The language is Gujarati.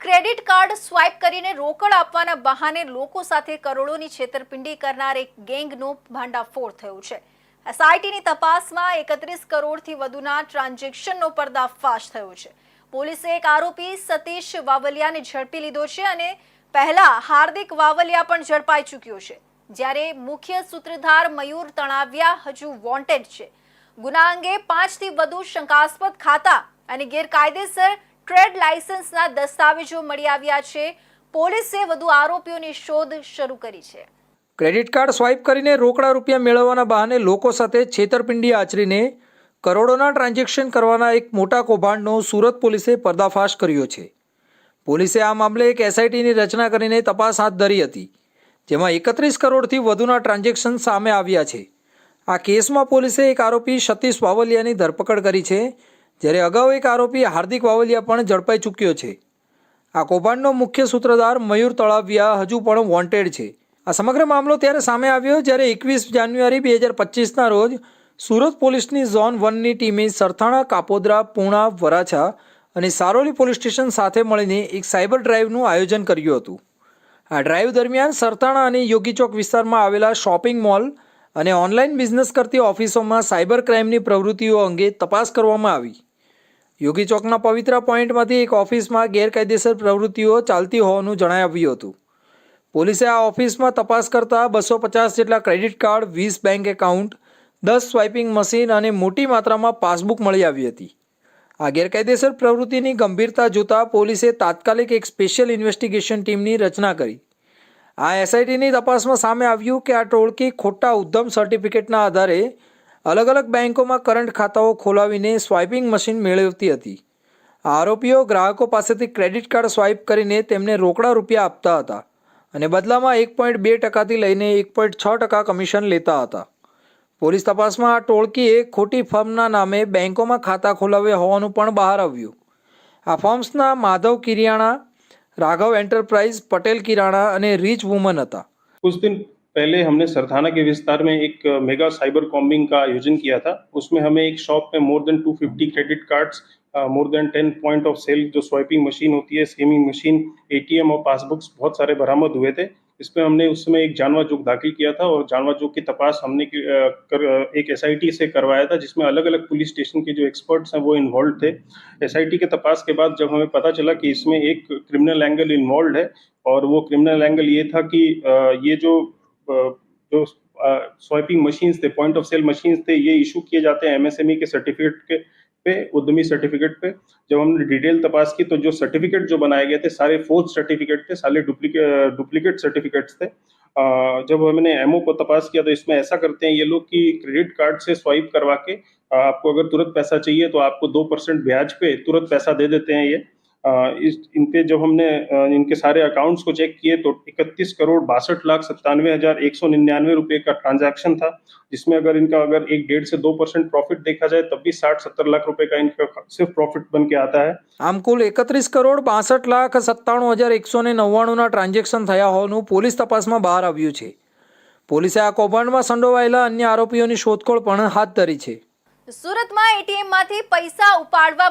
ક્રેડિટ કાર્ડ સ્વાઇપ કરીને રોકડ આપવાના બહાને લોકો સાથે કરોડોની છેતરપિંડી કરનાર એક ગેંગનો ભાંડાફોડ થયો છે। એસઆઈટીની તપાસમાં 31 કરોડથી વધુના ટ્રાન્ઝેક્શનનો પર્દાફાશ થયો છે। પોલીસે એક આરોપી સતીશ વાવલિયાને ઝડપી લીધો છે અને પહેલા હાર્દિક વાવલિયા પણ ઝડપાઈ ચૂક્યો છે, જ્યારે મુખ્ય સૂત્રધાર મયુર તણાવિયા હજુ વોન્ટેડ છે। ગુના અંગે 5થી વધુ શંકાસ્પદ ખાતા અને ગેરકાયદેસર ટ્રેડ લાયસન્સના દસ્તાવેજો મળી આવ્યા છે। પોલીસે વધુ આરોપીઓની શોધ શરૂ કરી છે। ક્રેડિટ કાર્ડ સ્વાઇપ કરીને રોકડા રૂપિયા મેળવવાના બહાને લોકો સાથે છેતરપિંડી આચરીને કરોડોના ટ્રાન્ઝેક્શન કરવાના એક મોટા કૌભાંડનો સુરત પોલીસે પર્દાફાશ કર્યો છે। પોલીસે આ મામલે એક એસઆઈટીની રચના કરીને તપાસ હાથ ધરી હતી, જેમાં 31 કરોડથી વધુના ટ્રાન્ઝેક્શન સામે આવ્યા છે। આ કેસમાં પોલીસે એક આરોપી સતીશ વાવલિયાની ધરપકડ કરી છે, જ્યારે અગાઉ એક આરોપી હાર્દિક વાવલિયા પણ ઝડપાઈ ચૂક્યો છે। આ કૌભાંડનો મુખ્ય સૂત્રધાર મયુર તળાવિયા હજુ પણ વોન્ટેડ છે। આ સમગ્ર મામલો ત્યારે સામે આવ્યો જ્યારે 21 જાન્યુઆરી 2025ના રોજ સુરત પોલીસની ઝોન 1ની ટીમે સરથાણા, કાપોદ્રા, પૂણા, વરાછા અને સારોલી પોલીસ સ્ટેશન સાથે મળીને એક સાયબર ડ્રાઈવનું આયોજન કર્યું હતું। આ ડ્રાઈવ દરમિયાન સરથાણા અને યોગી ચોક વિસ્તારમાં આવેલા શોપિંગ મોલ અને ઓનલાઈન બિઝનેસ કરતી ઓફિસોમાં સાયબર ક્રાઇમની પ્રવૃત્તિઓ અંગે તપાસ કરવામાં આવી। યોગી ચોકના પવિત્રા પોઈન્ટમાંથી એક ઓફિસમાં ગેરકાયદેસર પ્રવૃત્તિઓ ચાલતી હોવાનું જણાઈ આવ્યું હતું। પોલીસે આ ઓફિસમાં તપાસ કરતા 250 જેટલા credit card, 20 bank account, 10 swiping machine અને મોટી માત્રામાં પાસબુક મળી આવી હતી। આ ગેરકાયદેસર પ્રવૃત્તિની ગંભીરતા જોતા પોલીસે તાત્કાલિક એક સ્પેશિયલ ઇન્વેસ્ટિગેશન ટીમની રચના કરી। આ એસઆઈટીની તપાસમાં સામે આવ્યું કે આ ટોળકી ખોટા ઉદ્યમ સર્ટિફિકેટના આધારે અલગ અલગ બેંકોમાં કરંટ ખાતાઓ ખોલાવીને સ્વાઇપિંગ મશીન મેળવતી હતી। આ આરોપીઓ ગ્રાહકો પાસેથી ક્રેડિટ કાર્ડ સ્વાઇપ કરીને તેમને રોકડા રૂપિયા આપતા હતા અને બદલામાં 1.2%થી લઈને 1.6% કમિશન લેતા હતા। પોલીસ તપાસમાં આ ટોળકીએ ખોટી ફર્મના નામે બેંકોમાં ખાતા ખોલાવ્યા હોવાનું પણ બહાર આવ્યું। આ ફર્મ્સના માધવ કિરિયાણા, राघव एंटरप्राइज, पटेल किराना અને रिच वुमन હતા। कुछ दिन पहले हमने सरथाना के विस्तार में एक मेगा साइबर कॉम्बिंग का आयोजन किया था। उसमें हमें एक शॉप में more than 250 credit cards, more than 10 point of sale जो स्वाइपिंग मशीन होती है, स्कीमिंग मशीन, एटीएम और पासबुक्स बहुत सारे बरामद हुए थे। इसमें हमने उस समय एक जानवा जोग दाखिल किया था और जानवा जोग की तपास हमने एक एसआईटी से करवाया था, जिसमें अलग अलग पुलिस स्टेशन के जो एक्सपर्ट्स हैं वो इन्वॉल्व थे। एसआईटी के तपास के बाद जब हमें पता चला कि इसमें एक क्रिमिनल एंगल इन्वॉल्व है, और वो क्रिमिनल एंगल ये था कि ये जो स्वाइपिंग मशीन्स थे, पॉइंट ऑफ सेल मशीन्स थे, ये इशू किए जाते हैं एमएसएमई के सर्टिफिकेट के पे, उद्यमी सर्टिफिकेट पे। जब हमने डिटेल तपास की तो जो सर्टिफिकेट जो बनाए गए थे सारे फोर्ज सर्टिफिकेट थे, सारे डुप्लीकेट सर्टिफिकेट्स थे। जब हमने एमओ को तपास किया तो इसमें ऐसा करते हैं ये लोग कि क्रेडिट कार्ड से स्वाइप करवा के आपको अगर तुरंत पैसा चाहिए तो आपको 2% ब्याज पे तुरंत पैसा दे देते हैं ये। इन पे जब हमने इनके सारे अकाउंट्स को चेक किए तो 31 करोड़ 62,97,199 रुपए का ट्रांजैक्शन था, जिसमें अगर 1.5 से 2% प्रॉफिट देखा जाए तब भी 60-70 लाख रुपए का इनका सिर्फ प्रॉफिट बन के आता है। આમ કુલ 31 કરોડ 62,97,199ના ટ્રાન્ઝેક્શન થયા હોવાનું પોલીસ તપાસમાં બહાર આવ્યું છે। પોલીસે આ કૌભાંડમાં સંડોવાયેલા અન્ય આરોપીઓની શોધખોળ પણ હાથ ધરી છે। સુરતમાં એટીએમમાંથી પૈસા ઉપાડવા